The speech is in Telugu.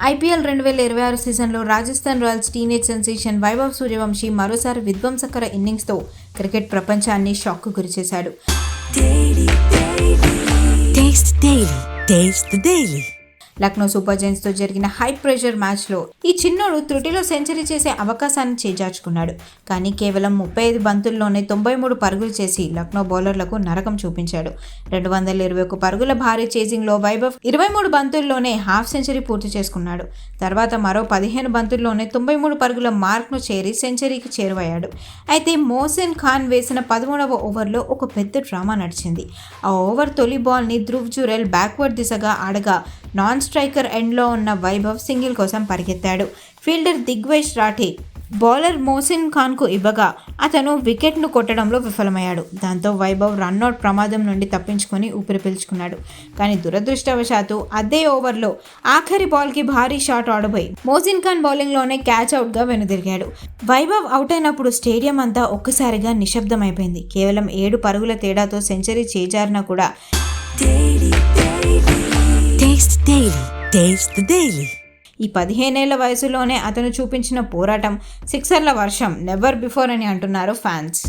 ఐపీఎల్ 2026 సీజన్లో Rajasthan Royals teenage sensation Vaibhav Suryavanshi మరోసారి విధ్వంసకర ఇన్నింగ్స్తో క్రికెట్ ప్రపంచాన్ని షాక్కు గురిచేశాడు. లక్నో సూపర్ జైంట్స్తో జరిగిన హై ప్రెషర్ మ్యాచ్లో ఈ చిన్నోడు త్రుటిలో సెంచరీ చేసే అవకాశాన్ని చేజార్చుకున్నాడు. కానీ కేవలం 35 బంతుల్లోనే 93 పరుగులు చేసి లక్నో బౌలర్లకు నరకం చూపించాడు. 221 పరుగుల భారీ చేజింగ్లో వైభవ్ 23 బంతుల్లోనే హాఫ్ సెంచరీ పూర్తి చేసుకున్నాడు. తర్వాత మరో 15 బంతుల్లోనే 93 పరుగుల మార్క్ను చేరి సెంచరీకి చేరువయ్యాడు. అయితే మోసిన్ ఖాన్ వేసిన 13వ ఓవర్లో ఒక పెద్ద డ్రామా నడిచింది. ఆ ఓవర్ తొలి బాల్ని ధ్రువ్ జురెల్ బ్యాక్వర్డ్ దిశగా ఆడగా నాన్ స్ట్రైకర్ ఎండ్లో ఉన్న వైభవ్ సింగిల్ కోసం పరిగెత్తాడు. ఫీల్డర్ దిగ్వేష్ రాఠే బౌలర్ మోసిన్ ఖాన్కు ఇవ్వగా అతను వికెట్ను కొట్టడంలో విఫలమయ్యాడు. దాంతో వైభవ్ రన్అట్ ప్రమాదం నుండి తప్పించుకొని ఊపిరి పీల్చుకున్నాడు. కానీ దురదృష్టవశాత్తు అదే ఓవర్లో ఆఖరి బాల్కి భారీ షాట్ ఆడబోయి మోసిన్ ఖాన్ బౌలింగ్లోనే క్యాచ్ అవుట్గా వెనుదిరిగాడు. వైభవ్ అవుట్ అయినప్పుడు స్టేడియం అంతా ఒక్కసారిగా నిశ్శబ్దమైపోయింది. కేవలం 7 పరుగుల తేడాతో సెంచరీ చేజారినా కూడా ఈ 15 ఏళ్ల వయసులోనే అతను చూపించిన పోరాటం, సిక్సర్ల వర్షం నెవర్ బిఫోర్ అని అంటున్నారు ఫ్యాన్స్.